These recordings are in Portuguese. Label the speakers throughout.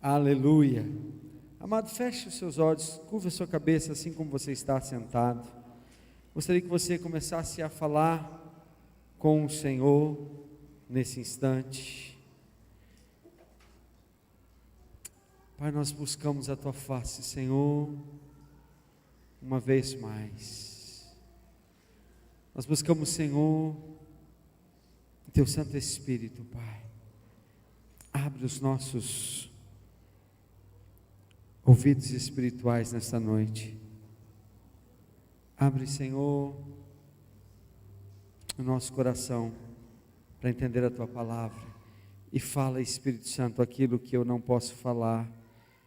Speaker 1: Aleluia. Amado, feche os seus olhos, curva a sua cabeça assim como você está sentado. Gostaria que você começasse a falar com o Senhor nesse instante. Pai, nós buscamos a Tua face, Senhor, uma vez mais. Nós buscamos, Senhor, o Teu Santo Espírito, Pai. Abre os nossos ouvidos espirituais nesta noite. Abre, Senhor, o nosso coração para entender a Tua palavra. E fala, Espírito Santo, aquilo que eu não posso falar,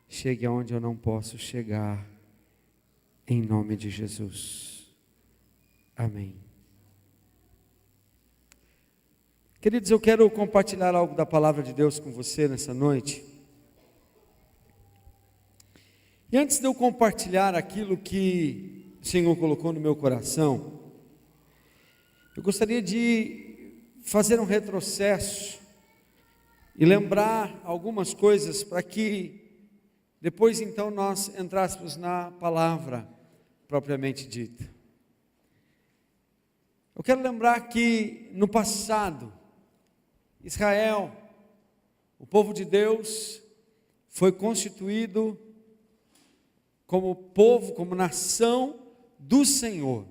Speaker 1: chegue aonde eu não posso chegar, em nome de Jesus. Amém. Queridos, eu quero compartilhar algo da palavra de Deus com você nessa noite. E antes de eu compartilhar aquilo que o Senhor colocou no meu coração, eu gostaria de fazer um retrocesso e lembrar algumas coisas para que depois então nós entrássemos na palavra propriamente dita. Eu quero lembrar que no passado, Israel, o povo de Deus, foi constituído como povo, como nação do Senhor,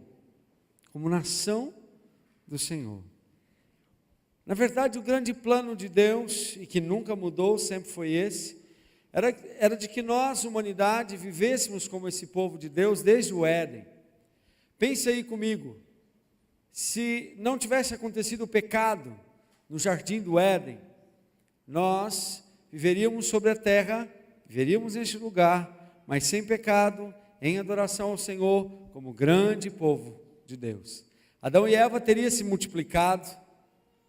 Speaker 1: como nação do Senhor. Na verdade, o grande plano de Deus, e que nunca mudou, sempre foi esse, era de que nós, humanidade, vivêssemos como esse povo de Deus desde o Éden. Pense aí comigo, se não tivesse acontecido o pecado no jardim do Éden, nós viveríamos sobre a terra, viveríamos neste lugar, mas sem pecado, em adoração ao Senhor, como grande povo de Deus. Adão e Eva teriam se multiplicado,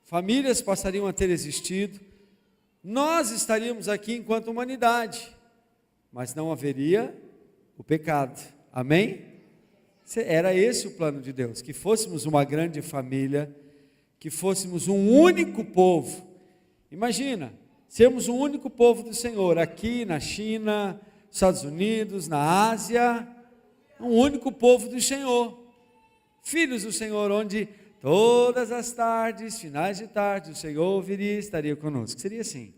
Speaker 1: famílias passariam a ter existido, nós estaríamos aqui enquanto humanidade, mas não haveria o pecado. Amém? Era esse o plano de Deus, que fôssemos uma grande família, que fôssemos um único povo. Imagina, sermos um único povo do Senhor, aqui na China, Estados Unidos, na Ásia, um único povo do Senhor, filhos do Senhor, onde todas as tardes, finais de tarde, o Senhor viria e estaria conosco. Seria assim.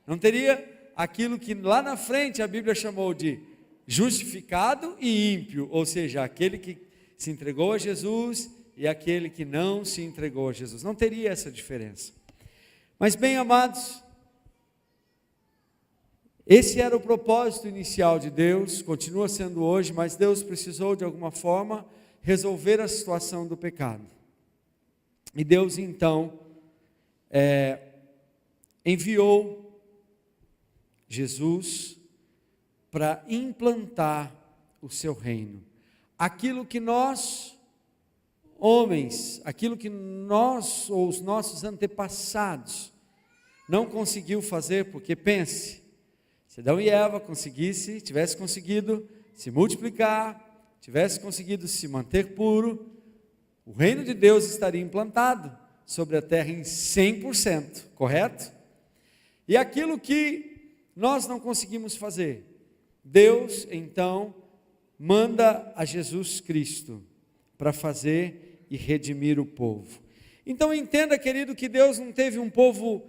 Speaker 1: Não teria aquilo que lá na frente a Bíblia chamou de justificado e ímpio, ou seja, aquele que se entregou a Jesus e aquele que não se entregou a Jesus. Não teria essa diferença. Mas bem, amados, esse era o propósito inicial de Deus, continua sendo hoje, mas Deus precisou de alguma forma resolver a situação do pecado. E Deus então enviou Jesus para implantar o seu reino. Aquilo que nós, homens, aquilo que nós ou os nossos antepassados não conseguiu fazer, porque pense, se Adão e Eva tivesse conseguido se multiplicar, tivesse conseguido se manter puro, o reino de Deus estaria implantado sobre a terra em 100%, correto? E aquilo que nós não conseguimos fazer, Deus então manda a Jesus Cristo para fazer e redimir o povo. Então entenda, querido, que Deus não teve um povo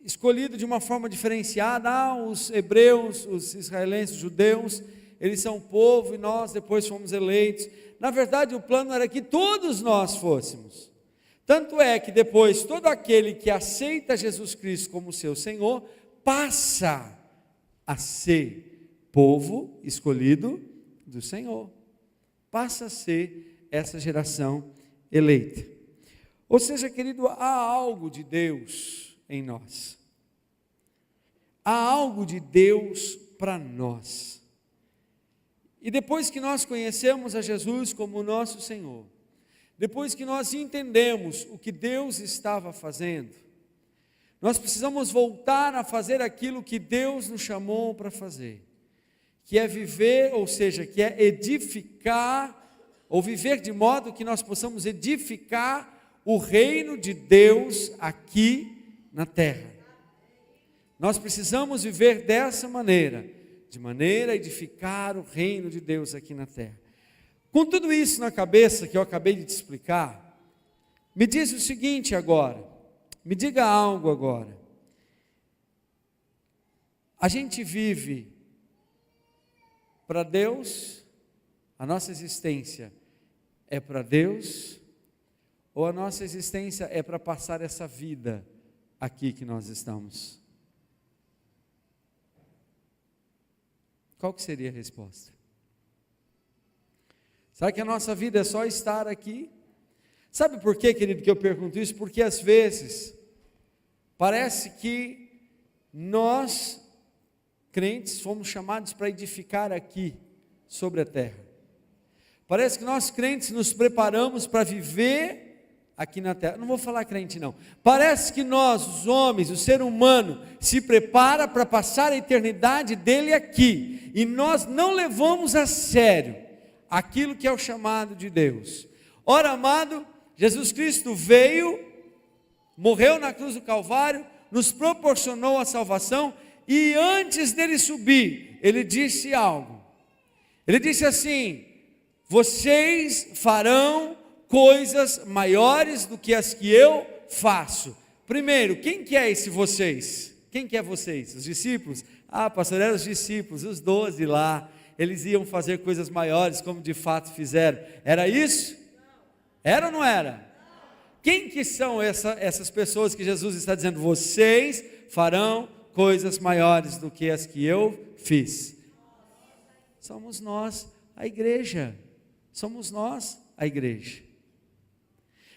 Speaker 1: escolhido de uma forma diferenciada. Os hebreus, os israelenses, os judeus, eles são povo e nós depois fomos eleitos. Na verdade, o plano era que todos nós fôssemos. Tanto é que depois, todo aquele que aceita Jesus Cristo como seu Senhor, passa a ser povo escolhido do Senhor. Passa a ser essa geração eleita. Ou seja, querido, há algo de Deus em nós. Há algo de Deus para nós. E depois que nós conhecemos a Jesus como nosso Senhor, depois que nós entendemos o que Deus estava fazendo, nós precisamos voltar a fazer aquilo que Deus nos chamou para fazer, que é viver, ou seja, que é edificar ou viver de modo que nós possamos edificar o reino de Deus aqui na terra. Nós precisamos viver dessa maneira, de maneira a edificar o reino de Deus aqui na terra. Com tudo isso na cabeça que eu acabei de te explicar, me diz o seguinte agora, me diga algo agora. A gente vive para Deus, a nossa existência é para Deus, ou a nossa existência é para passar essa vida aqui que nós estamos? Qual que seria a resposta? Será que a nossa vida é só estar aqui? Sabe por quê, querido, que eu pergunto isso? Porque às vezes parece que nós, crentes, fomos chamados para edificar aqui, sobre a terra. Parece que nós, crentes, nos preparamos para viver aqui na terra. Não vou falar crente não. Parece que nós, os homens, o ser humano, se prepara para passar a eternidade dele aqui. E nós não levamos a sério aquilo que é o chamado de Deus. Ora, amado, Jesus Cristo veio, morreu na cruz do Calvário, nos proporcionou a salvação, e antes dele subir, ele disse algo. Ele disse assim: vocês farão coisas maiores do que as que eu faço. Primeiro, quem que é esse vocês? Quem que é vocês? Os discípulos? Ah, pastor, eram os discípulos, os 12 lá. Eles iam fazer coisas maiores, como de fato fizeram. Era isso? Era ou não era? Quem que são essas pessoas que Jesus está dizendo? Vocês farão coisas maiores do que as que eu fiz. Somos nós, a igreja. Somos nós, a igreja.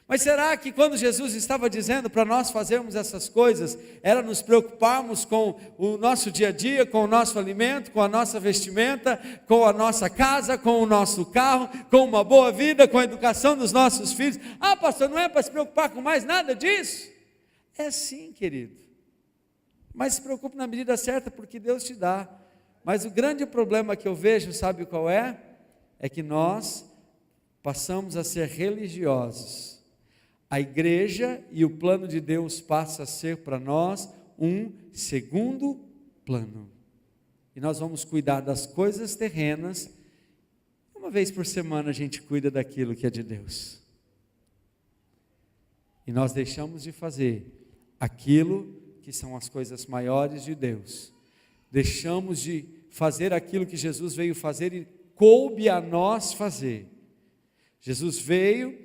Speaker 1: Mas será que quando Jesus estava dizendo para nós fazermos essas coisas, era nos preocuparmos com o nosso dia a dia, com o nosso alimento, com a nossa vestimenta, com a nossa casa, com o nosso carro, com uma boa vida, com a educação dos nossos filhos? Ah, pastor, não é para se preocupar com mais nada disso? É sim, querido. Mas se preocupe na medida certa, porque Deus te dá. Mas o grande problema que eu vejo, sabe qual é? É que nós passamos a ser religiosos. A igreja e o plano de Deus passa a ser para nós um segundo plano. E nós vamos cuidar das coisas terrenas. Uma vez por semana a gente cuida daquilo que é de Deus. E nós deixamos de fazer aquilo que são as coisas maiores de Deus. Deixamos de fazer aquilo que Jesus veio fazer e coube a nós fazer. Jesus veio,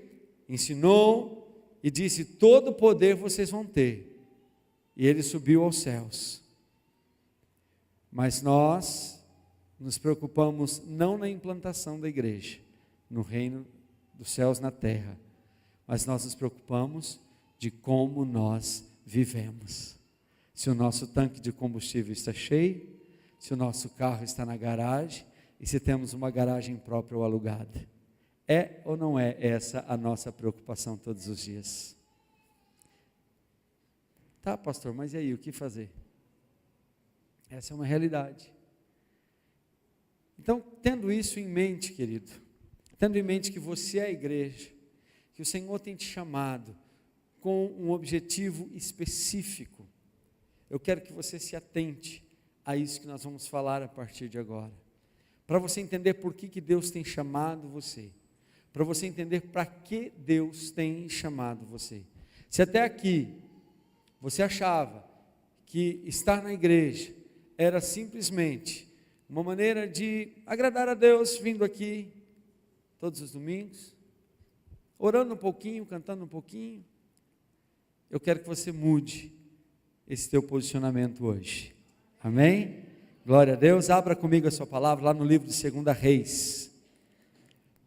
Speaker 1: ensinou e disse: todo poder vocês vão ter. E ele subiu aos céus. Mas nós nos preocupamos não na implantação da igreja, no reino dos céus na terra, mas nós nos preocupamos de como nós vivemos. Se o nosso tanque de combustível está cheio, se o nosso carro está na garagem e se temos uma garagem própria ou alugada. É ou não é essa a nossa preocupação todos os dias? Tá, pastor, mas e aí, o que fazer? Essa é uma realidade. Então, tendo isso em mente, querido, tendo em mente que você é a igreja, que o Senhor tem te chamado com um objetivo específico, eu quero que você se atente a isso que nós vamos falar a partir de agora, para você entender por que Deus tem chamado você, para você entender para que Deus tem chamado você. Se até aqui você achava que estar na igreja era simplesmente uma maneira de agradar a Deus, vindo aqui todos os domingos, orando um pouquinho, cantando um pouquinho, eu quero que você mude esse teu posicionamento hoje. Amém? Glória a Deus. Abra comigo a sua palavra lá no livro de 2 Reis.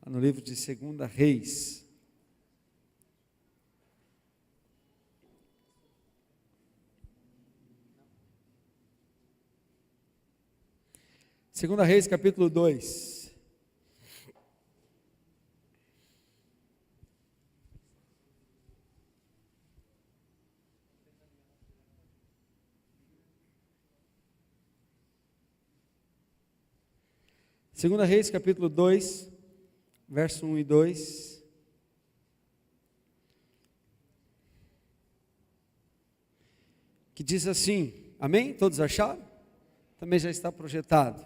Speaker 1: No livro de 2 Reis. Segunda Reis, capítulo 2. Segunda Reis, capítulo 2, verso 1 e 2. Que diz assim, amém? Todos acharam? Também já está projetado.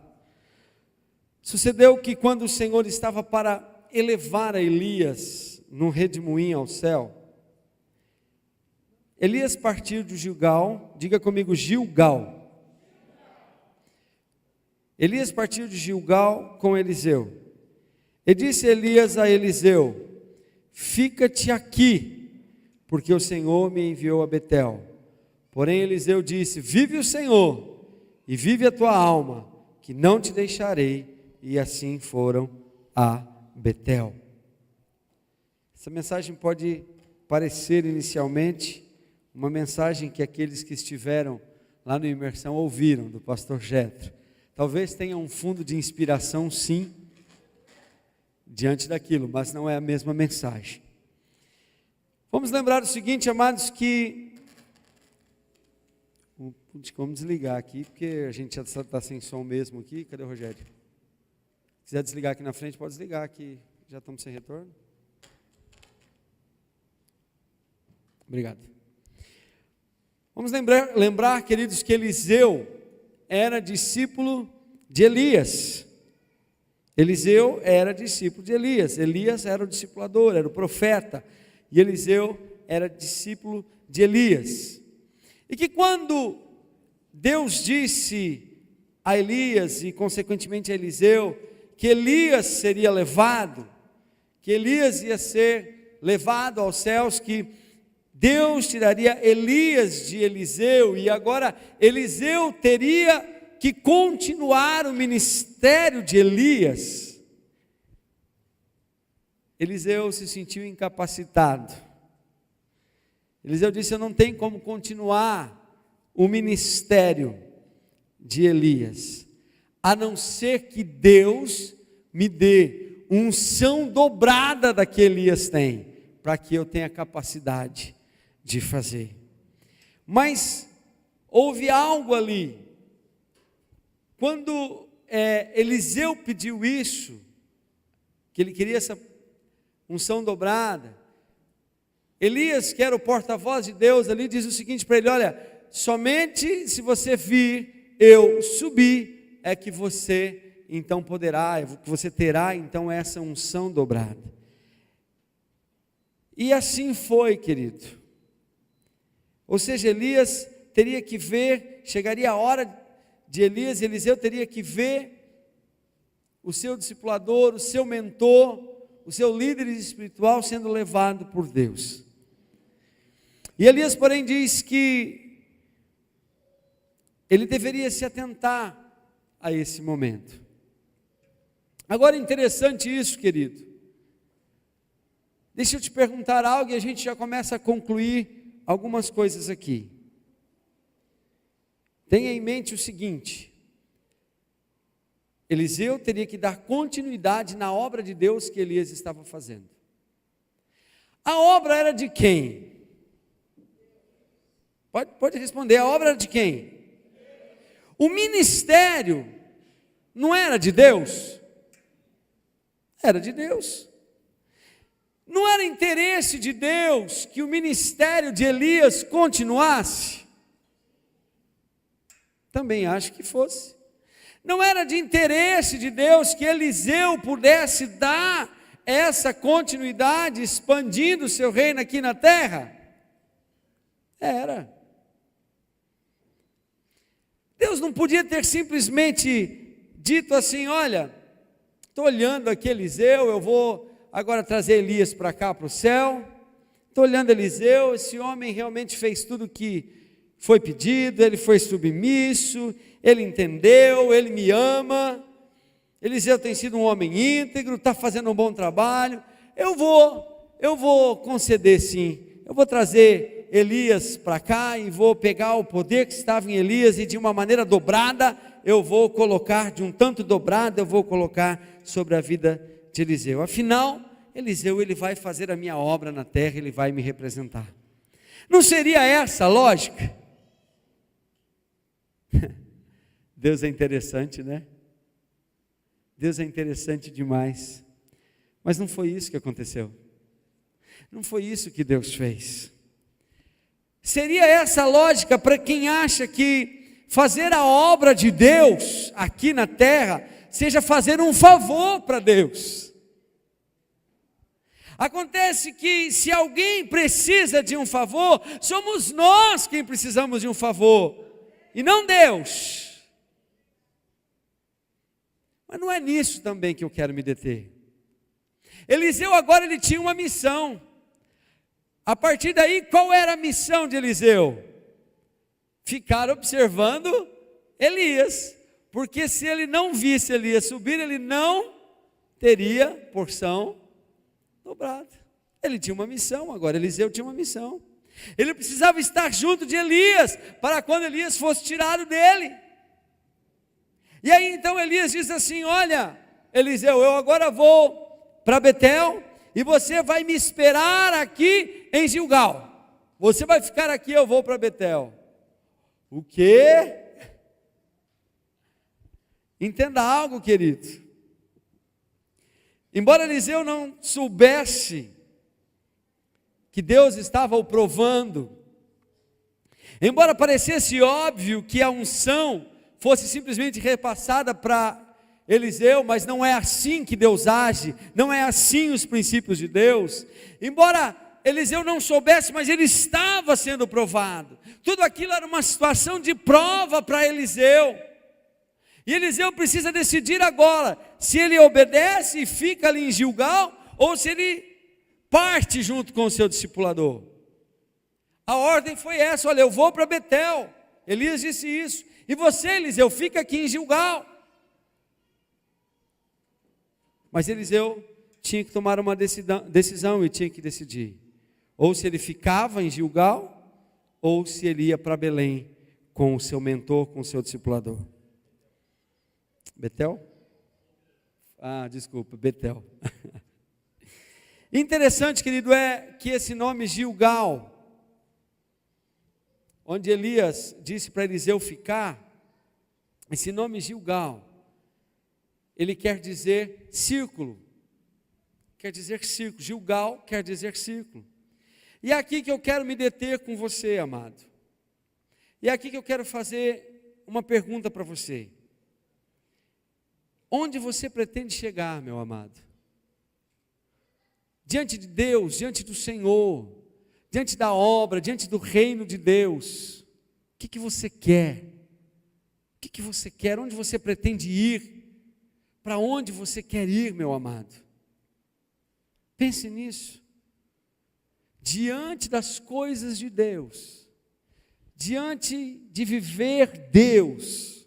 Speaker 1: Sucedeu que quando o Senhor estava para elevar a Elias num redemoinho ao céu, Elias partiu de Gilgal, diga comigo, Gilgal. Elias partiu de Gilgal com Eliseu. E disse Elias a Eliseu: fica-te aqui, porque o Senhor me enviou a Betel. Porém Eliseu disse: vive o Senhor, e vive a tua alma, que não te deixarei. E assim foram a Betel. Essa mensagem pode parecer inicialmente uma mensagem que aqueles que estiveram lá no Imersão ouviram, do pastor Jetro. Talvez tenha um fundo de inspiração, sim, diante daquilo, mas não é a mesma mensagem. Vamos lembrar o seguinte, amados, que... Vamos desligar aqui, porque a gente já está sem som mesmo aqui. Cadê o Rogério? Se quiser desligar aqui na frente, pode desligar aqui. Já estamos sem retorno. Obrigado. Vamos lembrar, queridos, que Eliseu era discípulo de Elias. Eliseu era discípulo de Elias. Elias era o discipulador, era o profeta. E Eliseu era discípulo de Elias. E que quando Deus disse a Elias e consequentemente a Eliseu que Elias seria levado, que Elias ia ser levado aos céus, que Deus tiraria Elias de Eliseu, e agora Eliseu teria que continuar o ministério de Elias. Eliseu se sentiu incapacitado. Eliseu disse: eu não tenho como continuar o ministério de Elias, a não ser que Deus me dê unção dobrada da que Elias tem, para que eu tenha capacidade de fazer. Mas houve algo ali, quando Eliseu pediu isso, que ele queria essa unção dobrada, Elias, que era o porta-voz de Deus ali, diz o seguinte para ele: olha, somente se você vir eu subir, é que você então poderá, que você terá então essa unção dobrada. E assim foi, querido. Ou seja, Elias teria que ver, chegaria a hora de Elias, e Eliseu teria que ver o seu discipulador, o seu mentor, o seu líder espiritual sendo levado por Deus. E Elias, porém, diz que ele deveria se atentar a esse momento. Agora, interessante isso, querido. Deixa eu te perguntar algo e a gente já começa a concluir algumas coisas aqui. Tenha em mente o seguinte: Eliseu teria que dar continuidade na obra de Deus que Elias estava fazendo. A obra era de quem? Pode responder, a obra era de quem? O ministério não era de Deus? Era de Deus. Não era interesse de Deus que o ministério de Elias continuasse? Também acho que fosse. Não era de interesse de Deus que Eliseu pudesse dar essa continuidade, expandindo o seu reino aqui na terra? Era. Deus não podia ter simplesmente dito assim: olha, estou olhando aqui Eliseu, eu vou agora trazer Elias para cá, para o céu. Estou olhando Eliseu, esse homem realmente fez tudo o que foi pedido, ele foi submisso, ele entendeu, ele me ama. Eliseu tem sido um homem íntegro, está fazendo um bom trabalho. Eu vou conceder sim, eu vou trazer Elias para cá e vou pegar o poder que estava em Elias e de uma maneira dobrada, eu vou colocar, de um tanto dobrado, eu vou colocar sobre a vida de Eliseu. Afinal, Eliseu, ele vai fazer a minha obra na terra, ele vai me representar. Não seria essa a lógica? Deus é interessante, né? Deus é interessante demais. Mas não foi isso que aconteceu. Não foi isso que Deus fez. Seria essa a lógica para quem acha que fazer a obra de Deus aqui na terra seja fazer um favor para Deus. Acontece que se alguém precisa de um favor, somos nós quem precisamos de um favor, e não Deus. Mas não é nisso também que eu quero me deter. Eliseu agora ele tinha uma missão. A partir daí, qual era a missão de Eliseu? Ficar observando Elias, porque se ele não visse Elias subir, ele não teria porção dobrada. Ele tinha uma missão, agora Eliseu tinha uma missão. Ele precisava estar junto de Elias, para quando Elias fosse tirado dele. E aí então Elias diz assim: olha, Eliseu, eu agora vou para Betel, e você vai me esperar aqui em Gilgal. Você vai ficar aqui, eu vou para Betel. O quê? Entenda algo, querido. Embora Eliseu não soubesse que Deus estava o provando, embora parecesse óbvio que a unção fosse simplesmente repassada para Eliseu, mas não é assim que Deus age, não é assim os princípios de Deus. Embora Eliseu não soubesse, mas ele estava sendo provado. Tudo aquilo era uma situação de prova para Eliseu. E Eliseu precisa decidir agora se ele obedece e fica ali em Gilgal, ou se ele parte junto com o seu discipulador. A ordem foi essa: olha, eu vou para Betel. Elias disse isso. E você, Eliseu, fica aqui em Gilgal. Mas Eliseu tinha que tomar uma decisão e tinha que decidir. Ou se ele ficava em Gilgal, ou se ele ia para Belém com o seu mentor, com o seu discipulador. Betel? Desculpa, Betel. Interessante, querido, é que esse nome Gilgal, onde Elias disse para Eliseu ficar, esse nome Gilgal, ele quer dizer círculo, Gilgal quer dizer círculo. E é aqui que eu quero me deter com você, amado. E é aqui que eu quero fazer uma pergunta para você. Onde você pretende chegar, meu amado? Diante de Deus, diante do Senhor, diante da obra, diante do reino de Deus, o que você quer? O que você quer? Onde você pretende ir? Para onde você quer ir, meu amado? Pense nisso. Diante das coisas de Deus, diante de viver Deus.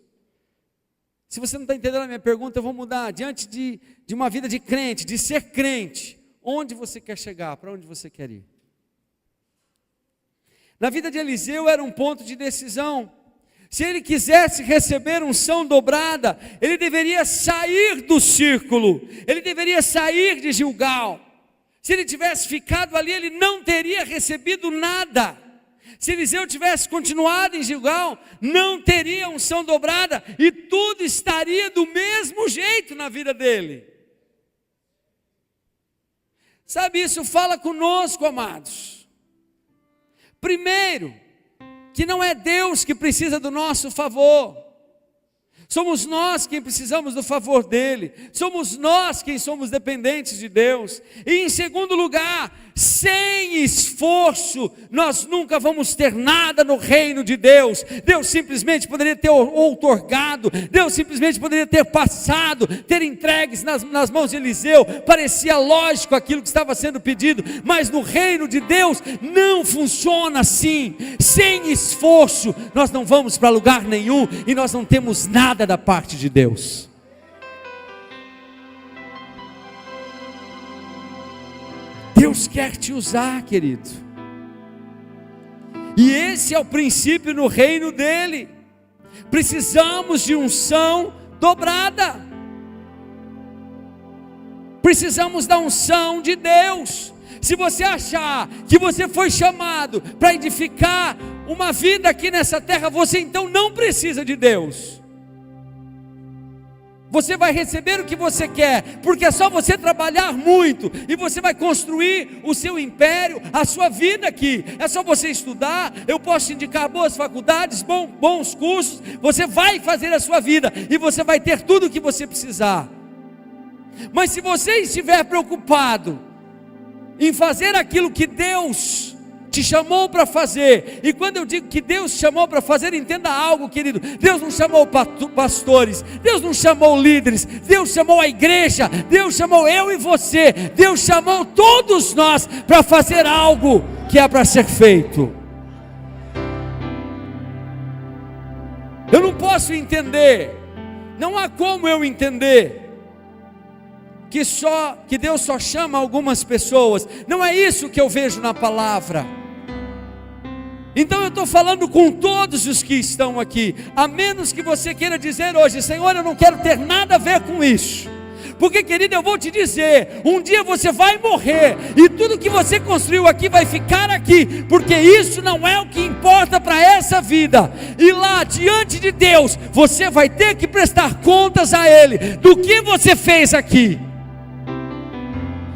Speaker 1: Se você não está entendendo a minha pergunta, eu vou mudar. Diante de uma vida de crente, de ser crente, onde você quer chegar? Para onde você quer ir? Na vida de Eliseu era um ponto de decisão. Se ele quisesse receber unção dobrada, ele deveria sair do círculo, ele deveria sair de Gilgal. Se ele tivesse ficado ali, ele não teria recebido nada. Se Eliseu tivesse continuado em Gilgal, não teria unção dobrada, e tudo estaria do mesmo jeito na vida dele. Sabe, isso fala conosco, amados. Primeiro, que não é Deus que precisa do nosso favor, somos nós quem precisamos do favor dele, somos nós quem somos dependentes de Deus. E em segundo lugar, sem esforço, nós nunca vamos ter nada no reino de Deus. Deus simplesmente poderia ter outorgado, Deus simplesmente poderia ter passado, ter entregues nas mãos de Eliseu. Parecia lógico aquilo que estava sendo pedido, mas no reino de Deus não funciona assim. Sem esforço, nós não vamos para lugar nenhum, e nós não temos nada da parte de Deus. Deus quer te usar, querido, e esse é o princípio no reino dele. Precisamos de unção dobrada, precisamos da unção de Deus. Se você achar que você foi chamado para edificar uma vida aqui nessa terra, você então não precisa de Deus. Você vai receber o que você quer, porque é só você trabalhar muito, e você vai construir o seu império, a sua vida aqui. É só você estudar, eu posso te indicar boas faculdades, bons cursos, você vai fazer a sua vida, e você vai ter tudo o que você precisar. Mas se você estiver preocupado em fazer aquilo que Deus te chamou para fazer, e quando eu digo que Deus te chamou para fazer, entenda algo, querido: Deus não chamou pastores, Deus não chamou líderes, Deus chamou a igreja, Deus chamou eu e você, Deus chamou todos nós para fazer algo que é para ser feito. Eu não posso entender, não há como eu entender que Deus só chama algumas pessoas. Não é isso que eu vejo na palavra. Então eu estou falando com todos os que estão aqui, a menos que você queira dizer hoje: Senhor, eu não quero ter nada a ver com isso. Porque, querido, eu vou te dizer, um dia você vai morrer, e tudo que você construiu aqui vai ficar aqui, porque isso não é o que importa para essa vida. E lá diante de Deus, você vai ter que prestar contas a Ele do que você fez aqui.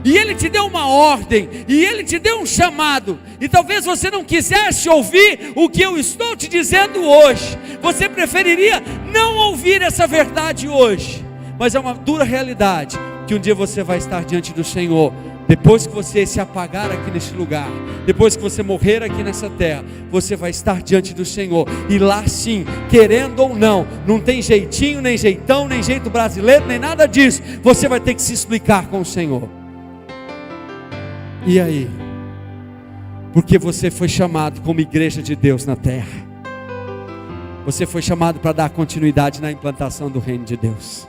Speaker 1: E Ele te deu uma ordem, e Ele te deu um chamado, e talvez você não quisesse ouvir o que eu estou te dizendo hoje. Você preferiria não ouvir essa verdade hoje, mas é uma dura realidade, que um dia você vai estar diante do Senhor. Depois que você se apagar aqui neste lugar, depois que você morrer aqui nessa terra, você vai estar diante do Senhor, e lá sim, querendo ou não, não tem jeitinho, nem jeitão, nem jeito brasileiro, nem nada disso, você vai ter que se explicar com o Senhor. E aí? Porque você foi chamado como igreja de Deus na terra. Você foi chamado para dar continuidade na implantação do reino de Deus.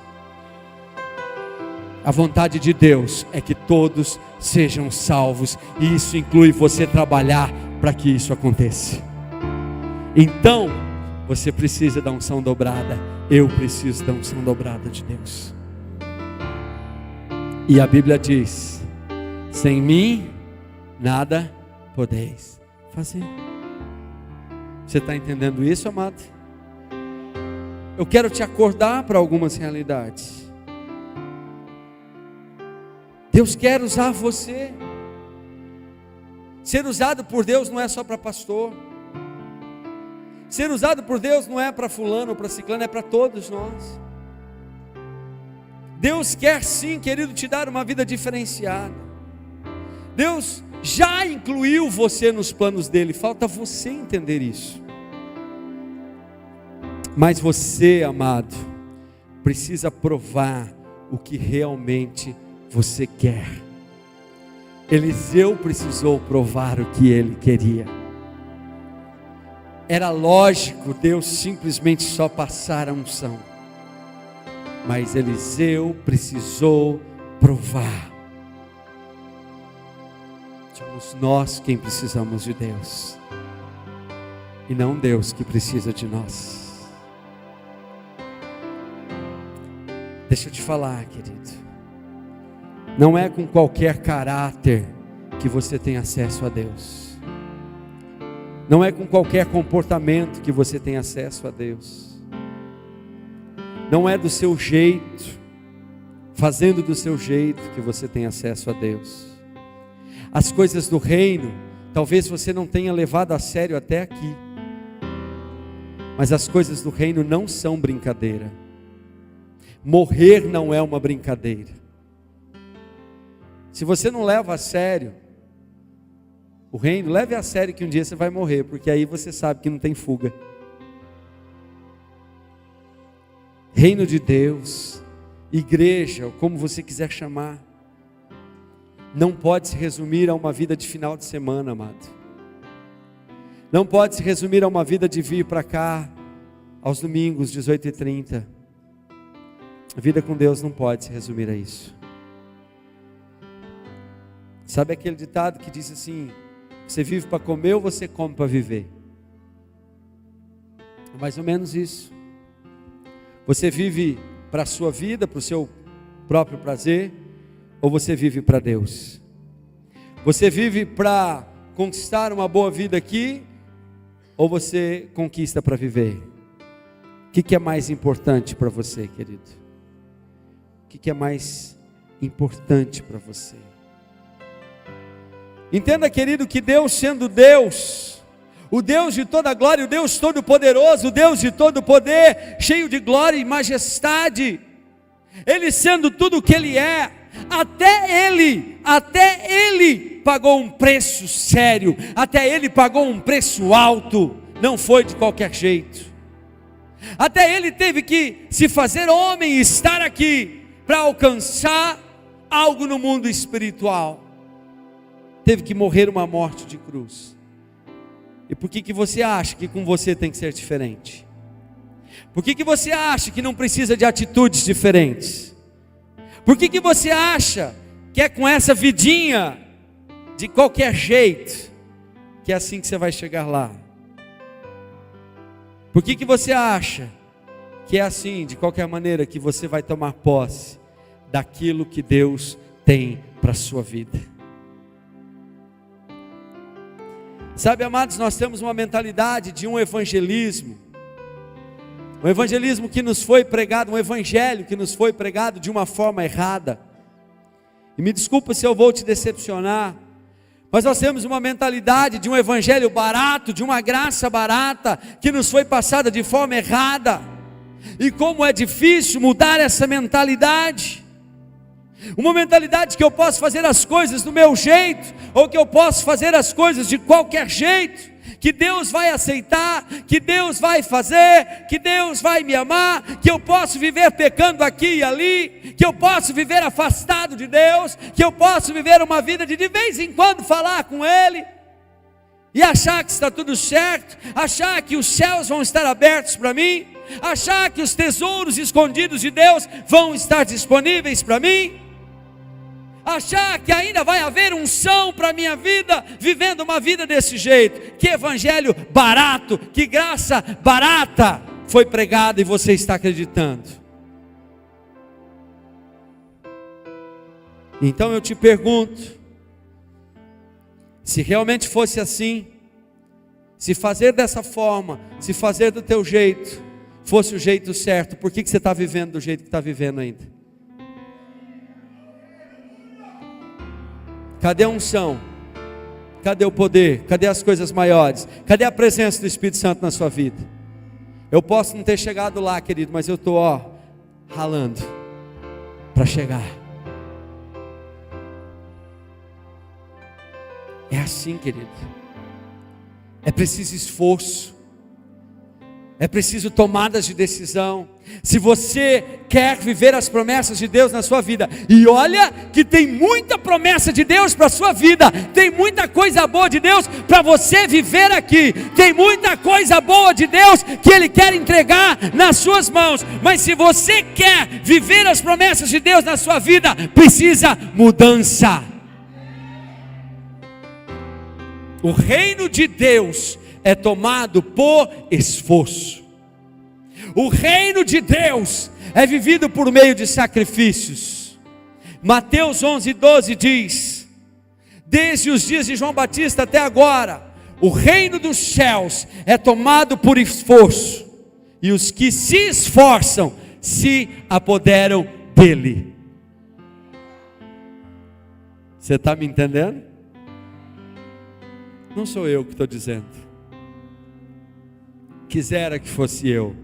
Speaker 1: A vontade de Deus é que todos sejam salvos, e isso inclui você trabalhar para que isso aconteça. Então, você precisa da unção dobrada. Eu preciso da unção dobrada de Deus. E a Bíblia diz: sem mim, nada podeis fazer. Você está entendendo isso, amado? Eu quero te acordar para algumas realidades. Deus quer usar você. Ser usado por Deus não é só para pastor. Ser usado por Deus não é para fulano ou para ciclano, é para todos nós. Deus quer sim, querido, te dar uma vida diferenciada. Deus já incluiu você nos planos dele, falta você entender isso. Mas você, amado, precisa provar o que realmente você quer. Eliseu precisou provar o que ele queria. Era lógico Deus simplesmente só passar a unção, mas Eliseu precisou provar. Somos nós quem precisamos de Deus, e não Deus que precisa de nós. Deixa eu te falar, querido, não é com qualquer caráter que você tem acesso a Deus. Não é com qualquer comportamento que você tem acesso a Deus. Não é do seu jeito, fazendo do seu jeito, que você tem acesso a Deus. As coisas do reino, talvez você não tenha levado a sério até aqui, mas as coisas do reino não são brincadeira. Morrer não é uma brincadeira. Se você não leva a sério o reino, leve a sério que um dia você vai morrer, porque aí você sabe que não tem fuga. Reino de Deus, igreja, ou como você quiser chamar, não pode se resumir a uma vida de final de semana, amado. Não pode se resumir a uma vida de vir para cá aos domingos, 18h30. A vida com Deus não pode se resumir a isso. Sabe aquele ditado que diz assim: você vive para comer ou você come para viver? É mais ou menos isso. Você vive para a sua vida, para o seu próprio prazer, ou você vive para Deus? Você vive para conquistar uma boa vida aqui, ou você conquista para viver? O que é mais importante para você, querido? que é mais importante para você. Entenda, querido, que Deus sendo Deus, o Deus de toda glória, o Deus todo-poderoso, o Deus de todo poder, cheio de glória e majestade, Ele sendo tudo o que Ele é, até Ele pagou um preço sério, até Ele pagou um preço alto, não foi de qualquer jeito. Até Ele teve que se fazer homem e estar aqui para alcançar algo no mundo espiritual. Teve que morrer uma morte de cruz. E por que você acha que com você tem que ser diferente? Por que você acha que não precisa de atitudes diferentes? Por que você acha que é com essa vidinha de qualquer jeito que é assim que você vai chegar lá? Por que você acha que é assim, de qualquer maneira, que você vai tomar posse daquilo que Deus tem para a sua vida? Sabe, amados, nós temos uma mentalidade de um evangelismo que nos foi pregado, um evangelho que nos foi pregado de uma forma errada. E me desculpa se eu vou te decepcionar, mas nós temos uma mentalidade de um evangelho barato, de uma graça barata, que nos foi passada de forma errada. E como é difícil mudar essa mentalidade. Uma mentalidade que eu posso fazer as coisas do meu jeito, ou que eu posso fazer as coisas de qualquer jeito, que Deus vai aceitar, que Deus vai fazer, que Deus vai me amar, que eu posso viver pecando aqui e ali, que eu posso viver afastado de Deus, que eu posso viver uma vida de vez em quando falar com Ele, e achar que está tudo certo, achar que os céus vão estar abertos para mim, achar que os tesouros escondidos de Deus vão estar disponíveis para mim, achar que ainda vai haver unção para a minha vida, vivendo uma vida desse jeito. Que evangelho barato, que graça barata foi pregada e você está acreditando. Então eu te pergunto, se realmente fosse assim, se fazer dessa forma, se fazer do teu jeito, fosse o jeito certo, por que você está vivendo do jeito que está vivendo ainda? Cadê a unção? Cadê o poder? Cadê as coisas maiores? Cadê a presença do Espírito Santo na sua vida? Eu posso não ter chegado lá, querido, mas eu estou ralando para chegar. É assim, querido. É preciso esforço. É preciso tomadas de decisão. Se você quer viver as promessas de Deus na sua vida, e olha que tem muita promessa de Deus para a sua vida, tem muita coisa boa de Deus para você viver aqui, tem muita coisa boa de Deus que Ele quer entregar nas suas mãos, mas se você quer viver as promessas de Deus na sua vida, precisa mudança. O reino de Deus é tomado por esforço. O reino de Deus é vivido por meio de sacrifícios. Mateus 11:12 diz: desde os dias de João Batista até agora, o reino dos céus é tomado por esforço, e os que se esforçam se apoderam dele. Você está me entendendo? Não sou eu que estou dizendo. Quisera que fosse eu,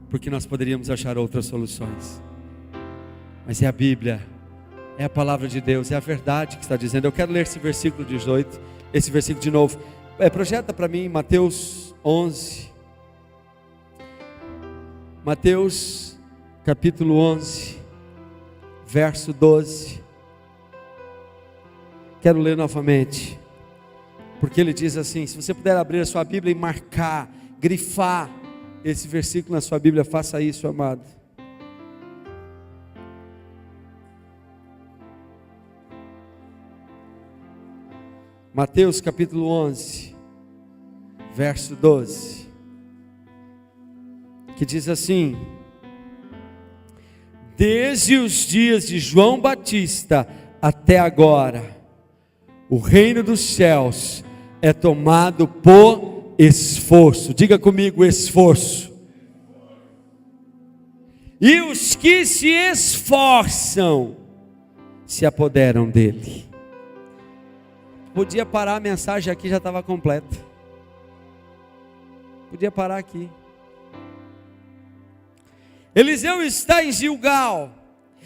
Speaker 1: porque nós poderíamos achar outras soluções, mas é a Bíblia, é a palavra de Deus, é a verdade que está dizendo. Eu quero ler esse versículo 18, esse versículo de novo. Projeta para mim Mateus 11, Mateus capítulo 11, verso 12. Quero ler novamente, porque ele diz assim, se você puder abrir a sua Bíblia e marcar, grifar esse versículo na sua Bíblia, faça isso, amado. Mateus capítulo 11, verso 12, que diz assim: desde os dias de João Batista até agora, o reino dos céus é tomado por esforço. Diga comigo, esforço. e os que se esforçam se apoderam dele. Podia parar, a mensagem aqui já estava completa. Podia parar aqui. Eliseu está em Gilgal.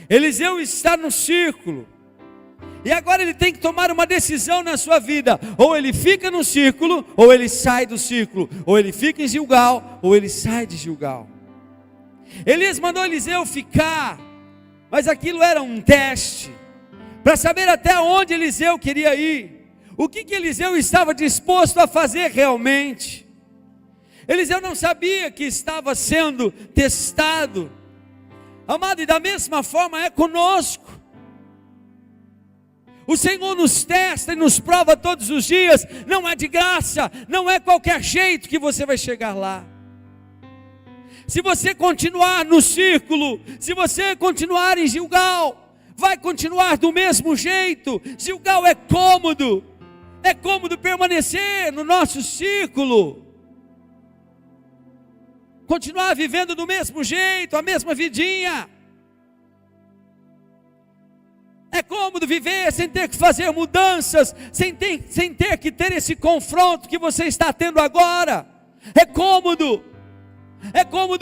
Speaker 1: Eliseu está no círculo. E agora ele tem que tomar uma decisão na sua vida. Ou ele fica no círculo, ou ele sai do círculo. Ou ele fica em Gilgal, ou ele sai de Gilgal. Elias mandou Eliseu ficar, mas aquilo era um teste, para saber até onde Eliseu queria ir. O que Eliseu estava disposto a fazer realmente. Eliseu não sabia que estava sendo testado. Amado, e da mesma forma é conosco. O Senhor nos testa e nos prova todos os dias. Não é de graça, não é qualquer jeito que você vai chegar lá. Se você continuar no círculo, se você continuar em Gilgal, vai continuar do mesmo jeito. Gilgal é cômodo permanecer no nosso círculo, continuar vivendo do mesmo jeito, a mesma vidinha. É cômodo viver sem ter que fazer mudanças, sem ter que ter esse confronto que você está tendo agora. É cômodo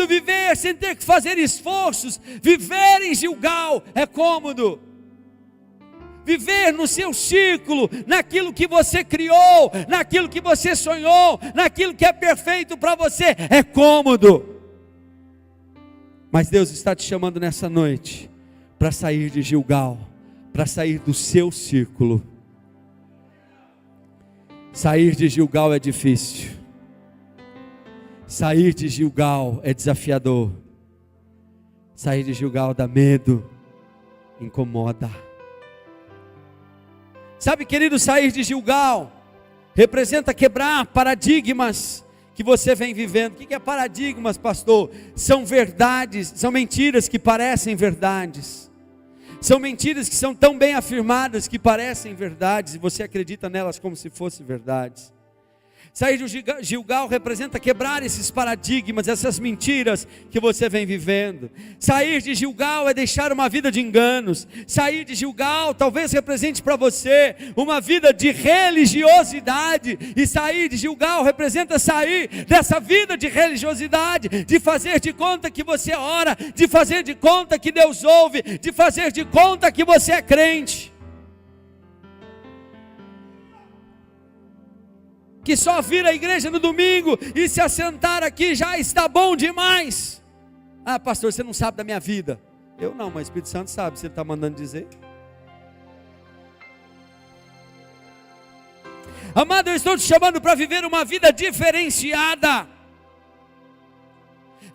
Speaker 1: viver sem ter que fazer esforços. Viver em Gilgal é cômodo. Viver no seu círculo, naquilo que você criou, naquilo que você sonhou, naquilo que é perfeito para você, é cômodo. Mas Deus está te chamando nessa noite para sair de Gilgal, para sair do seu círculo. Sair de Gilgal é difícil. Sair de Gilgal é desafiador. Sair de Gilgal dá medo, incomoda. Sabe, querido, sair de Gilgal representa quebrar paradigmas que você vem vivendo. O que é paradigmas, pastor? São verdades, são mentiras que parecem verdades. São mentiras que são tão bem afirmadas que parecem verdades, e você acredita nelas como se fossem verdades. Sair de Gilgal representa quebrar esses paradigmas, essas mentiras que você vem vivendo. Sair de Gilgal é deixar uma vida de enganos. Sair de Gilgal talvez represente para você uma vida de religiosidade. E sair de Gilgal representa sair dessa vida de religiosidade, de fazer de conta que você ora, de fazer de conta que Deus ouve, de fazer de conta que você é crente. Que só vir à igreja no domingo e se assentar aqui já está bom demais. Ah, pastor, você não sabe da minha vida. Eu não, mas o Espírito Santo sabe, se ele está mandando dizer. Amado, eu estou te chamando para viver uma vida diferenciada.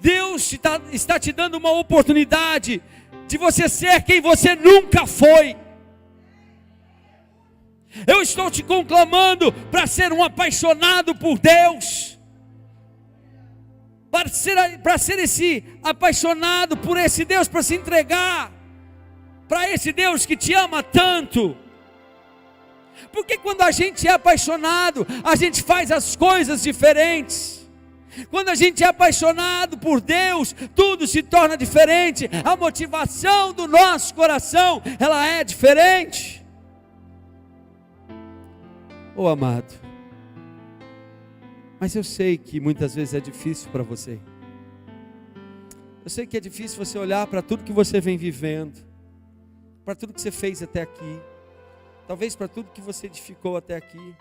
Speaker 1: Deus está te dando uma oportunidade de você ser quem você nunca foi. Eu estou te conclamando para ser um apaixonado por Deus, para ser esse apaixonado por esse Deus, para se entregar para esse Deus que te ama tanto. Porque quando a gente é apaixonado, a gente faz as coisas diferentes. Quando a gente é apaixonado por Deus, tudo se torna diferente. A motivação do nosso coração, ela é diferente. Oh, amado, mas eu sei que muitas vezes é difícil para você. Eu sei que é difícil você olhar para tudo que você vem vivendo, para tudo que você fez até aqui, talvez para tudo que você edificou até aqui.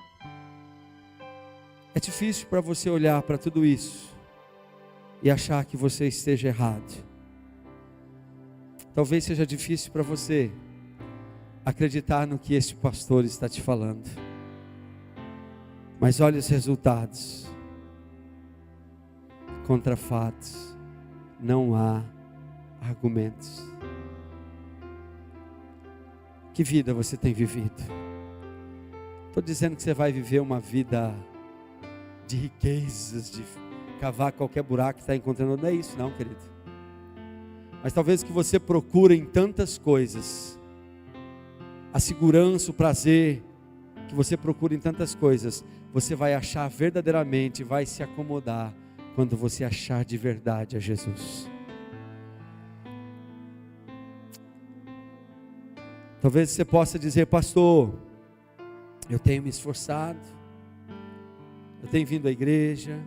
Speaker 1: É difícil para você olhar para tudo isso e achar que você esteja errado. Talvez seja difícil para você acreditar no que este pastor está te falando. Mas olha os resultados. Contra fatos não há argumentos. Que vida você tem vivido? Estou dizendo que você vai viver uma vida de riquezas, de cavar qualquer buraco que está encontrando. Não é isso não, querido. Mas talvez o que você procura em tantas coisas, a segurança, o prazer que você procura em tantas coisas, você vai achar verdadeiramente, vai se acomodar quando você achar de verdade a Jesus. Talvez você possa dizer: pastor, eu tenho me esforçado, eu tenho vindo à igreja,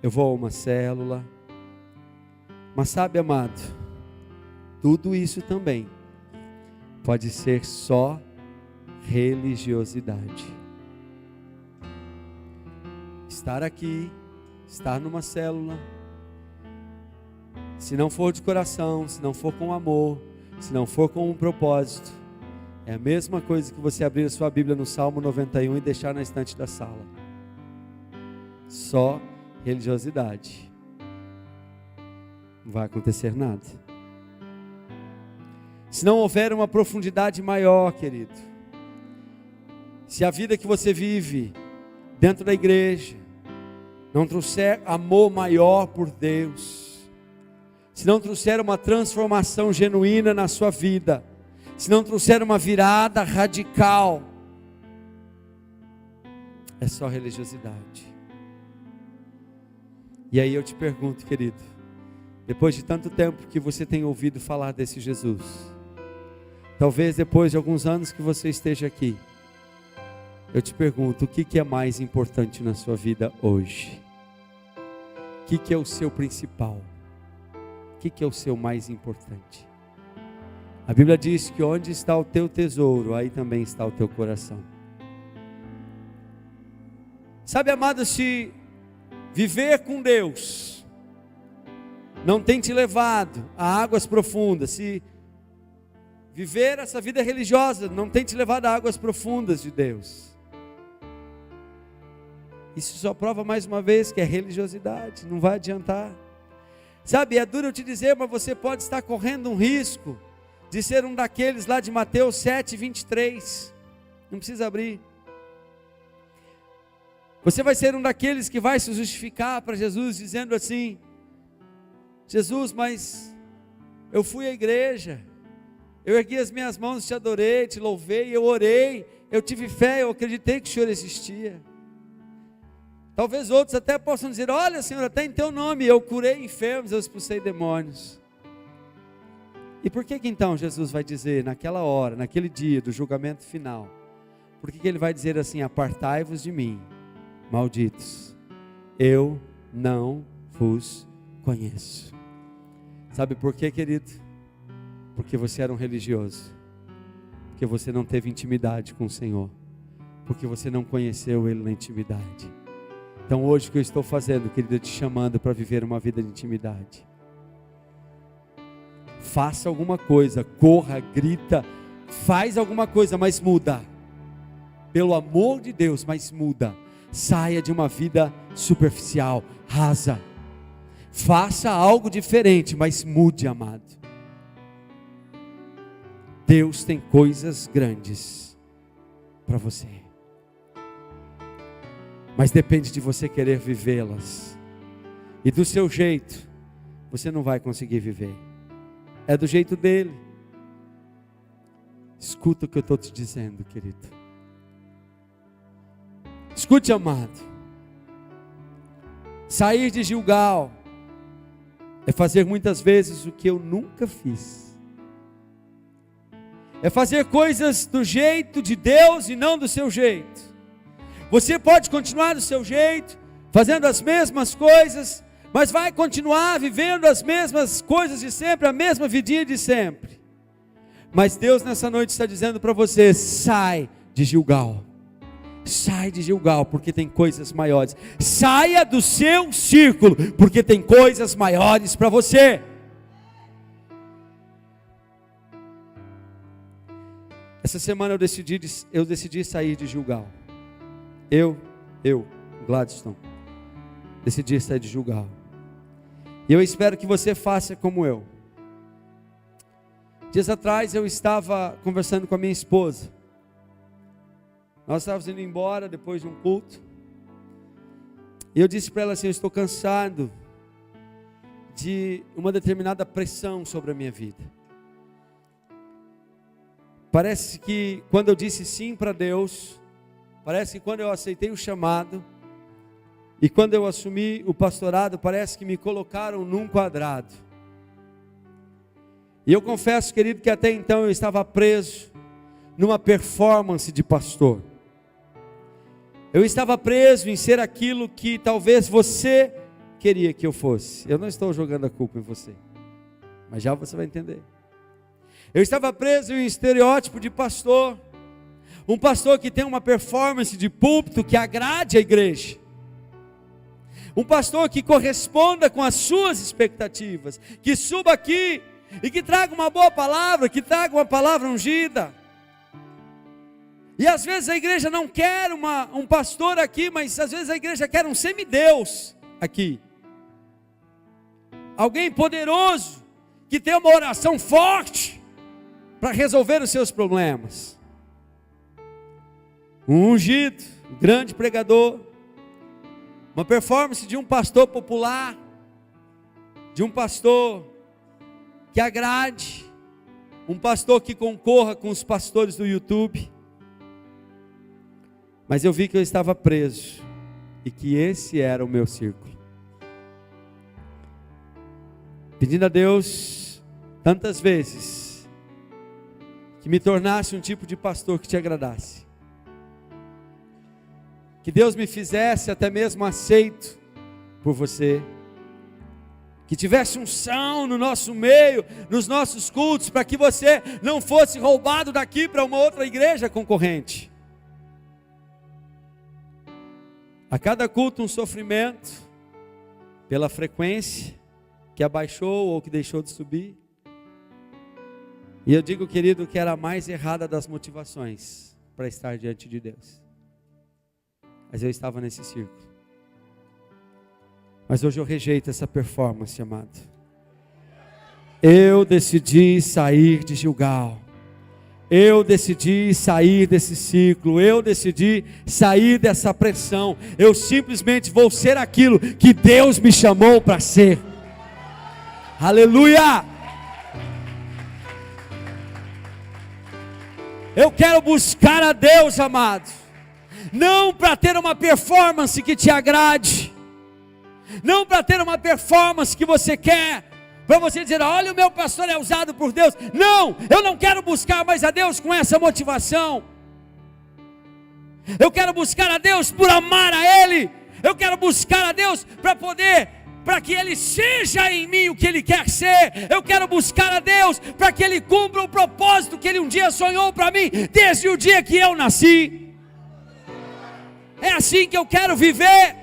Speaker 1: eu vou a uma célula. Mas sabe, amado, tudo isso também pode ser só religiosidade. Estar aqui, estar numa célula, se não for de coração, se não for com amor, se não for com um propósito, é a mesma coisa que você abrir a sua Bíblia no Salmo 91 e deixar na estante da sala. Só religiosidade. Não vai acontecer nada. Se não houver uma profundidade maior, querido, se a vida que você vive dentro da igreja não trouxer amor maior por Deus, se não trouxer uma transformação genuína na sua vida, se não trouxer uma virada radical, é só religiosidade. E aí eu te pergunto, querido, depois de tanto tempo que você tem ouvido falar desse Jesus, talvez depois de alguns anos que você esteja aqui, eu te pergunto, o que é mais importante na sua vida hoje? O que é o seu principal? O que é o seu mais importante? A Bíblia diz que onde está o teu tesouro, aí também está o teu coração. Sabe, amado, se viver com Deus não tem te levado a águas profundas, se viver essa vida religiosa não tem te levado a águas profundas de Deus, isso só prova mais uma vez que é religiosidade, não vai adiantar. Sabe, é duro eu te dizer, mas você pode estar correndo um risco de ser um daqueles lá de Mateus 7:23, não precisa abrir. Você vai ser um daqueles que vai se justificar para Jesus, dizendo assim: Jesus, mas eu fui à igreja, eu ergui as minhas mãos, te adorei, te louvei, eu orei, eu tive fé, eu acreditei que o Senhor existia. Talvez outros até possam dizer: olha, Senhor, até em teu nome eu curei enfermos, eu expulsei demônios. E por que então Jesus vai dizer naquela hora, naquele dia do julgamento final, por que ele vai dizer assim: apartai-vos de mim, malditos, eu não vos conheço? Sabe por quê, querido? Porque você era um religioso, porque você não teve intimidade com o Senhor, porque você não conheceu Ele na intimidade. Então hoje o que eu estou fazendo, querido, é te chamando para viver uma vida de intimidade. Faça alguma coisa, corra, grita, faz alguma coisa, mas muda. Pelo amor de Deus, mas muda. Saia de uma vida superficial, rasa. Faça algo diferente, mas mude, amado. Deus tem coisas grandes para você, mas depende de você querer vivê-las. E do seu jeito, você não vai conseguir viver. É do jeito dele. Escuta o que eu estou te dizendo, querido. Escute, amado. Sair de Gilgal é fazer muitas vezes o que eu nunca fiz. É fazer coisas do jeito de Deus e não do seu jeito. Você pode continuar do seu jeito, fazendo as mesmas coisas, mas vai continuar vivendo as mesmas coisas de sempre, a mesma vidinha de sempre. Mas Deus nessa noite está dizendo para você: sai de Gilgal. Sai de Gilgal, porque tem coisas maiores. Saia do seu círculo, porque tem coisas maiores para você. Essa semana eu decidi sair de Gilgal. Eu, Gladstone, decidi sair de Gilgal. E eu espero que você faça como eu. Dias atrás eu estava conversando com a minha esposa. Nós estávamos indo embora depois de um culto. E eu disse para ela assim: eu estou cansado de uma determinada pressão sobre a minha vida. Parece que quando eu disse sim para Deus, parece que quando eu aceitei o chamado, e quando eu assumi o pastorado, parece que me colocaram num quadrado. E eu confesso, querido, que até então eu estava preso numa performance de pastor. Eu estava preso em ser aquilo que talvez você queria que eu fosse. Eu não estou jogando a culpa em você, mas já você vai entender. Eu estava preso em um estereótipo de pastor. Um pastor que tem uma performance de púlpito que agrade a igreja. Um pastor que corresponda com as suas expectativas, que suba aqui e que traga uma boa palavra, que traga uma palavra ungida. E às vezes a igreja não quer um pastor aqui, mas às vezes a igreja quer um semideus aqui. Alguém poderoso, que tem uma oração forte para resolver os seus problemas. Um ungido, um grande pregador, uma performance de um pastor popular, de um pastor que agrade, um pastor que concorra com os pastores do YouTube. Mas eu vi que eu estava preso e que esse era o meu círculo. Pedindo a Deus tantas vezes que me tornasse um tipo de pastor que te agradasse. Que Deus me fizesse até mesmo aceito por você. Que tivesse unção no nosso meio, nos nossos cultos, para que você não fosse roubado daqui para uma outra igreja concorrente. A cada culto um sofrimento, pela frequência que abaixou ou que deixou de subir. E eu digo, querido, que era a mais errada das motivações para estar diante de Deus. Mas eu estava nesse círculo. Mas hoje eu rejeito essa performance, amado. Eu decidi sair de Gilgal. Eu decidi sair desse ciclo. Eu decidi sair dessa pressão. Eu simplesmente vou ser aquilo que Deus me chamou para ser. Aleluia! Eu quero buscar a Deus, amado. Não para ter uma performance que te agrade. Não para ter uma performance que você quer, para você dizer, olha, o meu pastor é usado por Deus. Não, eu não quero buscar mais a Deus com essa motivação. Eu quero buscar a Deus por amar a Ele. Eu quero buscar a Deus para que Ele seja em mim o que Ele quer ser. Eu quero buscar a Deus para que Ele cumpra o propósito que Ele um dia sonhou para mim, desde o dia que eu nasci. É assim que eu quero viver.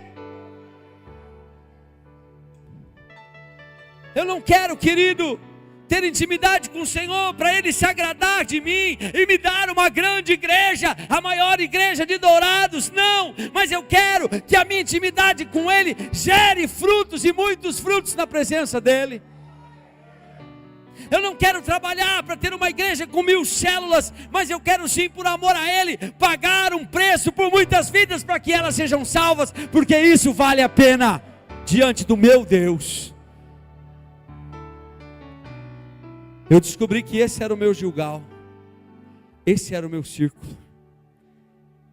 Speaker 1: Eu não quero, querido, ter intimidade com o Senhor para Ele se agradar de mim e me dar uma grande igreja, a maior igreja de Dourados. Não, mas eu quero que a minha intimidade com Ele gere frutos e muitos frutos na presença dEle. Eu não quero trabalhar para ter uma igreja com 1000 células, mas eu quero sim, por amor a Ele, pagar um preço por muitas vidas para que elas sejam salvas, porque isso vale a pena diante do meu Deus. Eu descobri que esse era o meu Gilgal, esse era o meu círculo.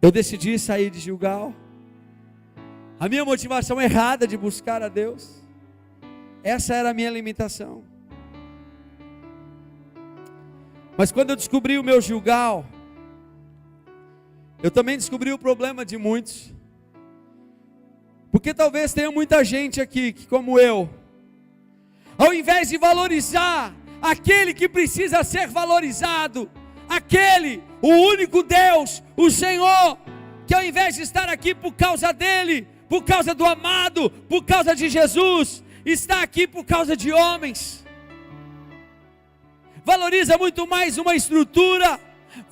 Speaker 1: Eu decidi sair de Gilgal. A minha motivação errada de buscar a Deus, essa era a minha limitação. Mas quando eu descobri o meu Gilgal, eu também descobri o problema de muitos. Porque talvez tenha muita gente aqui que, como eu, ao invés de valorizar aquele que precisa ser valorizado, aquele, o único Deus, o Senhor, que ao invés de estar aqui por causa dele, por causa do amado, por causa de Jesus, está aqui por causa de homens. Valoriza muito mais uma estrutura,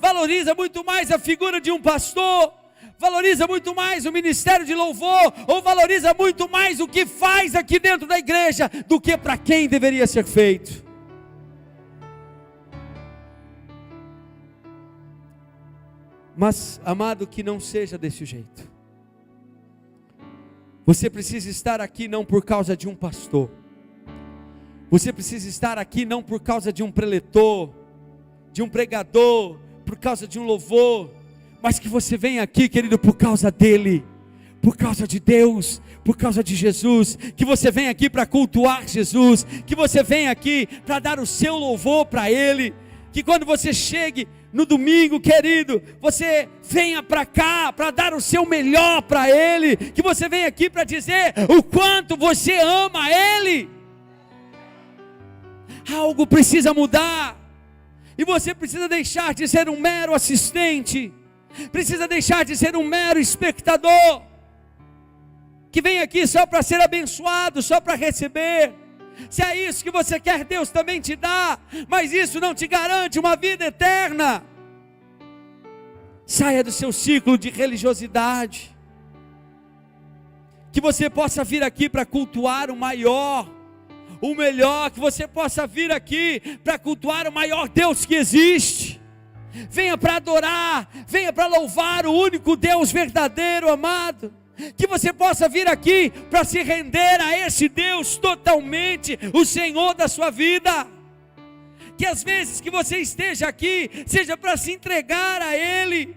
Speaker 1: valoriza muito mais a figura de um pastor, valoriza muito mais o ministério de louvor, ou valoriza muito mais o que faz aqui dentro da igreja, do que para quem deveria ser feito. Mas, amado, que não seja desse jeito. Você precisa estar aqui não por causa de um pastor. Você precisa estar aqui não por causa de um preletor, de um pregador, por causa de um louvor, mas que você venha aqui, querido, por causa dele, por causa de Deus, por causa de Jesus, que você vem aqui para cultuar Jesus, que você vem aqui para dar o seu louvor para Ele, que quando você chegue no domingo, querido, você venha para cá para dar o seu melhor para Ele, que você venha aqui para dizer o quanto você ama Ele. Algo precisa mudar, e você precisa deixar de ser um mero assistente, precisa deixar de ser um mero espectador, que vem aqui só para ser abençoado, só para receber. Se é isso que você quer, Deus também te dá, mas isso não te garante uma vida eterna. Saia do seu ciclo de religiosidade, que você possa vir aqui para cultuar o maior, o melhor, que você possa vir aqui para cultuar o maior Deus que existe. Venha para adorar, venha para louvar o único Deus verdadeiro, amado. Que você possa vir aqui para se render a esse Deus totalmente, o Senhor da sua vida. Que as vezes que você esteja aqui, seja para se entregar a Ele,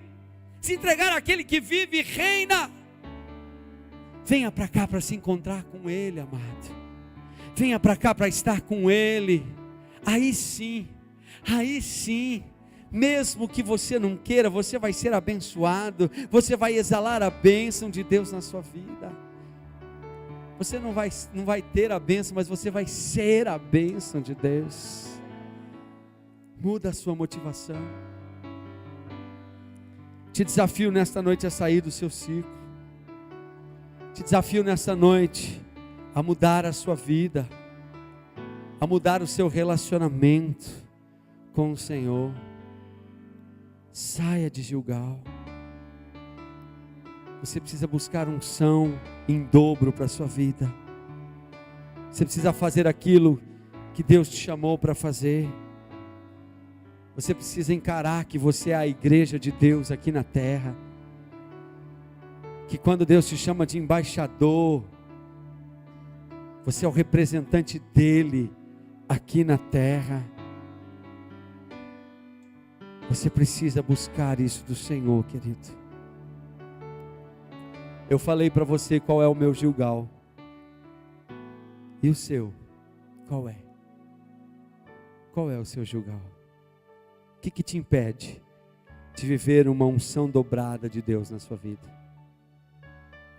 Speaker 1: se entregar àquele que vive e reina. Venha para cá para se encontrar com Ele, amado. Venha para cá para estar com Ele. Aí sim, mesmo que você não queira, você vai ser abençoado, você vai exalar a bênção de Deus na sua vida. Você não vai ter a bênção, mas você vai ser a bênção de Deus. Muda a sua motivação. Te desafio nesta noite a sair do seu ciclo. Te desafio nesta noite a mudar a sua vida, a mudar o seu relacionamento com o Senhor. Saia de Gilgal. Você precisa buscar unção em dobro para a sua vida. Você precisa fazer aquilo que Deus te chamou para fazer. Você precisa encarar que você é a igreja de Deus aqui na terra. Que quando Deus te chama de embaixador, você é o representante dele aqui na terra. Você precisa buscar isso do Senhor, querido. Eu falei para você qual é o meu Gilgal. E o seu? Qual é? Qual é o seu Gilgal? O que te impede de viver uma unção dobrada de Deus na sua vida?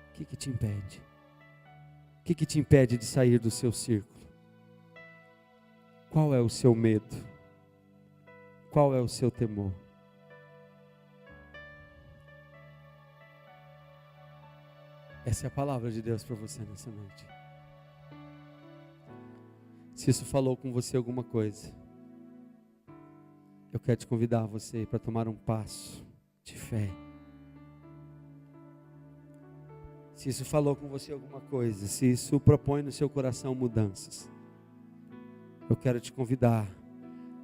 Speaker 1: O que te impede? O que te impede de sair do seu círculo? Qual é o seu medo? Qual é o seu temor? Essa é a palavra de Deus para você nessa noite. Se isso falou com você alguma coisa, eu quero te convidar você para tomar um passo de fé. Se isso falou com você alguma coisa, se isso propõe no seu coração mudanças, eu quero te convidar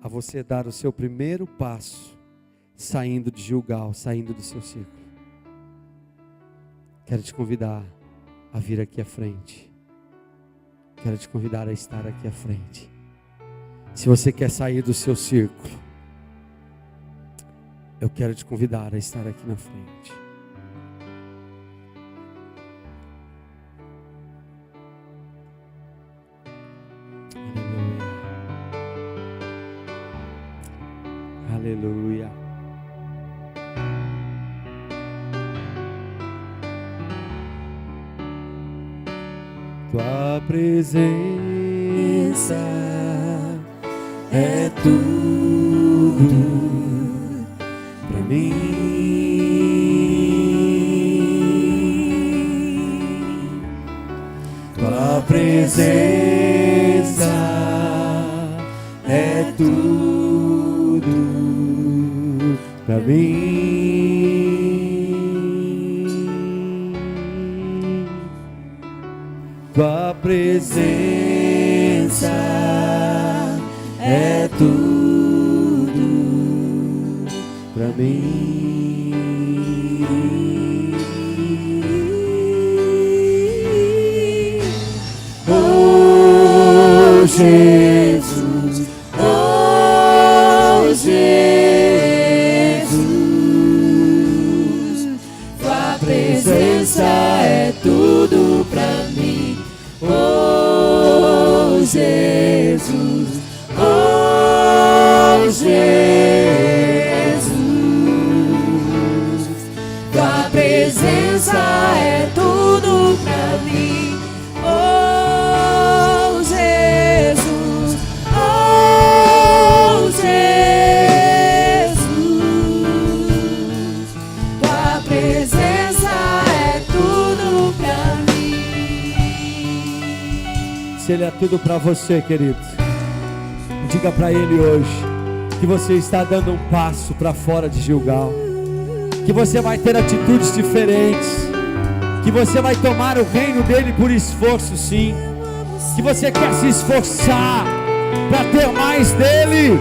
Speaker 1: a você dar o seu primeiro passo, saindo de Gilgal, saindo do seu círculo. Quero te convidar a vir aqui à frente. Quero te convidar a estar aqui à frente. Se você quer sair do seu círculo, eu quero te convidar a estar aqui na frente. Aleluia. Tua presença é tudo para mim. Tua presença é tudo para mim. Tua presença é tudo para mim. Oh Jesus, oh Jesus, tua presença é
Speaker 2: Oh Jesus, oh Jesus, tua presença é tudo pra mim. Oh Jesus, oh Jesus, tua presença é tudo pra mim.
Speaker 1: Se Ele é tudo para você, querido, diga para Ele hoje que você está dando um passo para fora de Gilgal, que você vai ter atitudes diferentes, que você vai tomar o reino dele por esforço, sim, que você quer se esforçar para ter mais dele,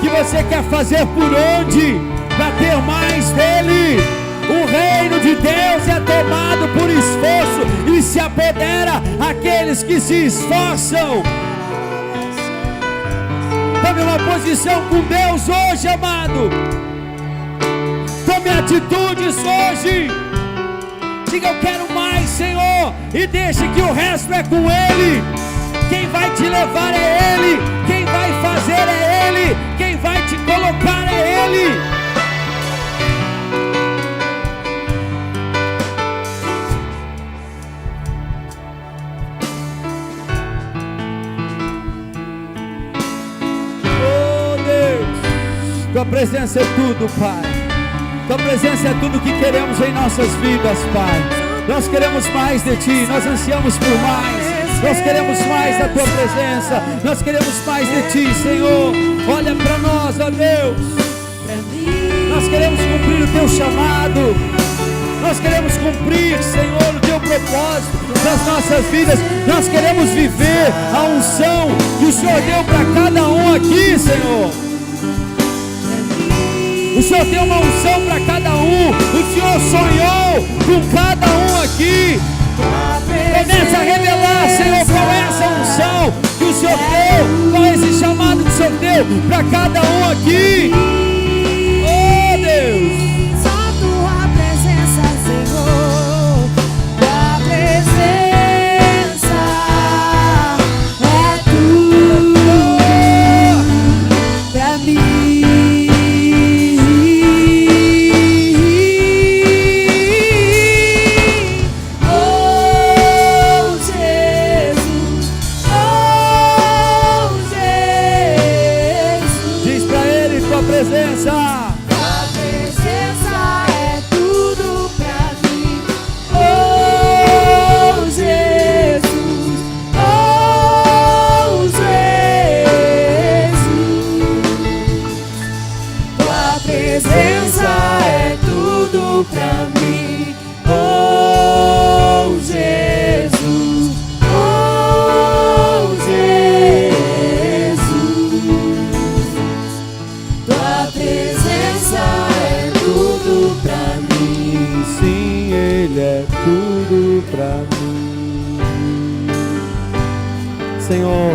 Speaker 1: que você quer fazer por onde para ter mais dele. O reino de Deus é tomado por esforço e se apodera aqueles que se esforçam. Tome uma posição com Deus hoje, amado. Tome atitudes hoje. Diga: eu quero mais, Senhor, e deixe que o resto é com Ele. Quem vai te levar é Ele, quem vai fazer é Ele, quem vai te colocar é Ele. Oh Deus, tua presença é tudo, Pai. Tua presença é tudo que queremos em nossas vidas, Pai. Nós queremos mais de Ti, nós ansiamos por mais. Nós queremos mais da Tua presença, nós queremos mais de Ti, Senhor. Olha para nós, ó Deus. Nós queremos cumprir o Teu chamado. Nós queremos cumprir, Senhor, o Teu propósito nas nossas vidas. Nós queremos viver a unção que o Senhor deu para cada um aqui, Senhor. O Senhor tem uma unção para cada um. O Senhor sonhou com cada um aqui. Começa a revelar, Senhor, qual é essa unção que o Senhor deu, qual é esse chamado que o Senhor deu para cada um aqui. Oh Deus,
Speaker 2: Só tua presença, Senhor, tua presença é tudo pra mim.
Speaker 1: presença.
Speaker 2: Tua presença é tudo pra mim. Oh Jesus, oh Jesus, tua presença é tudo pra mim. Oh Jesus, oh Jesus, tua presença é tudo pra mim.
Speaker 1: Sim, Ele é tudo pra mim. Senhor,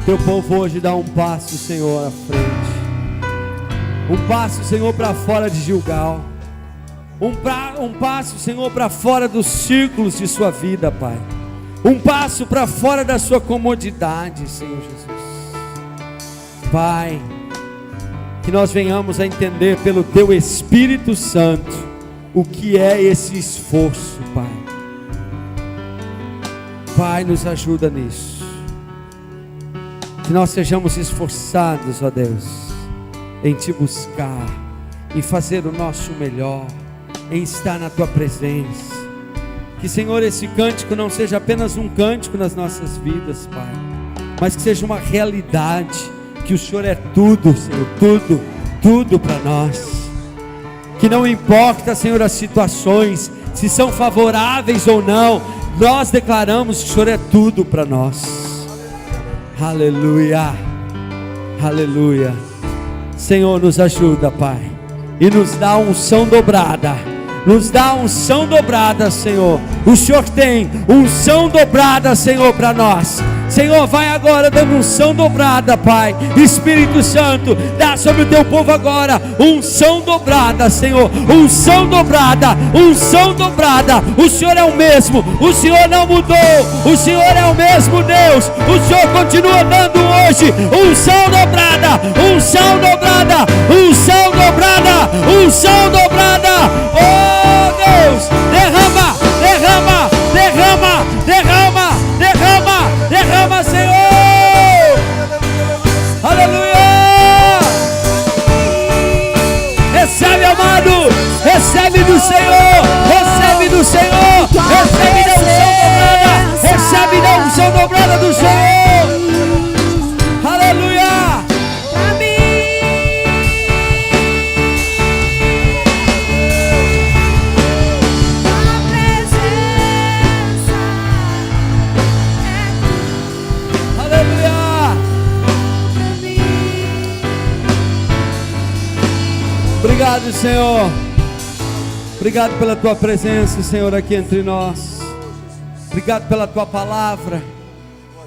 Speaker 1: Teu povo hoje dá um passo, Senhor, à frente. Um passo, Senhor, para fora de Gilgal. Um passo, Senhor, para fora dos círculos de sua vida, Pai. Um passo para fora da sua comodidade, Senhor Jesus. Pai, que nós venhamos a entender pelo Teu Espírito Santo o que é esse esforço, Pai. Pai, nos ajuda nisso. Que nós sejamos esforçados, ó Deus, em Te buscar, em fazer o nosso melhor, em estar na Tua presença. Que, Senhor, esse cântico não seja apenas um cântico nas nossas vidas, Pai, mas que seja uma realidade, que o Senhor é tudo, Senhor, tudo, tudo para nós. Que não importa, Senhor, as situações, se são favoráveis ou não, nós declaramos que o Senhor é tudo para nós. Aleluia, aleluia. Senhor, nos ajuda, Pai, e nos dá unção dobrada. Nos dá unção dobrada, Senhor. O Senhor tem unção dobrada, Senhor, para nós. Senhor, vai agora dando unção dobrada, Pai. Espírito Santo, dá sobre o teu povo agora unção dobrada, Senhor. Unção dobrada, unção dobrada. O Senhor é o mesmo, o Senhor não mudou, o Senhor é o mesmo Deus. O Senhor continua dando hoje unção dobrada, unção dobrada, unção dobrada, unção dobrada. Oh Deus, derrama, derrama, derrama, derrama, derrama, derrama, Senhor. Aleluia. Recebe, amado, recebe do Senhor, recebe do Senhor, recebe da unção dobrada, recebe da unção dobrada do Senhor. Aleluia. Obrigado, Senhor. Obrigado pela tua presença, Senhor, aqui entre nós. Obrigado pela tua palavra.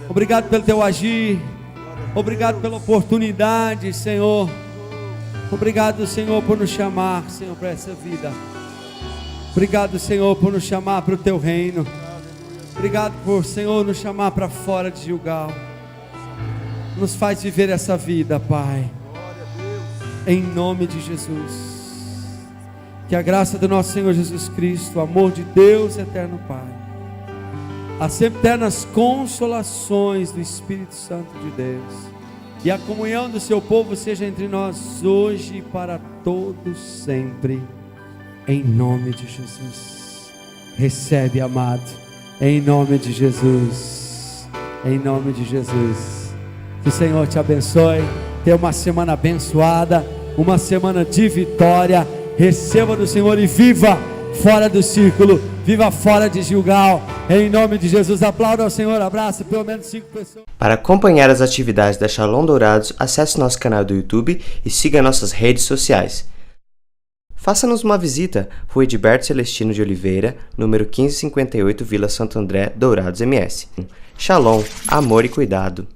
Speaker 1: Obrigado pelo teu agir. Obrigado pela oportunidade, Senhor. Obrigado, Senhor, por nos chamar, Senhor, para essa vida. Obrigado, Senhor, por nos chamar para o teu reino. Obrigado por, Senhor, nos chamar para fora de Gilgal. Nos faz viver essa vida, Pai. Em nome de Jesus. Que a graça do nosso Senhor Jesus Cristo, o amor de Deus eterno Pai, as eternas consolações do Espírito Santo de Deus e a comunhão do seu povo seja entre nós hoje e para todos sempre. Em nome de Jesus. Recebe, amado. Em nome de Jesus. Em nome de Jesus. Que o Senhor te abençoe. Tenha uma semana abençoada, uma semana de vitória. Receba do Senhor e viva fora do círculo, viva fora de Gilgal, em nome de Jesus. Aplauda ao Senhor, abraça pelo menos 5 pessoas.
Speaker 3: Para acompanhar as atividades da Shalom Dourados, acesse nosso canal do YouTube e siga nossas redes sociais. Faça-nos uma visita, Rua Edilberto Celestino de Oliveira, número 1558, Vila Santo André, Dourados MS. Shalom, amor e cuidado.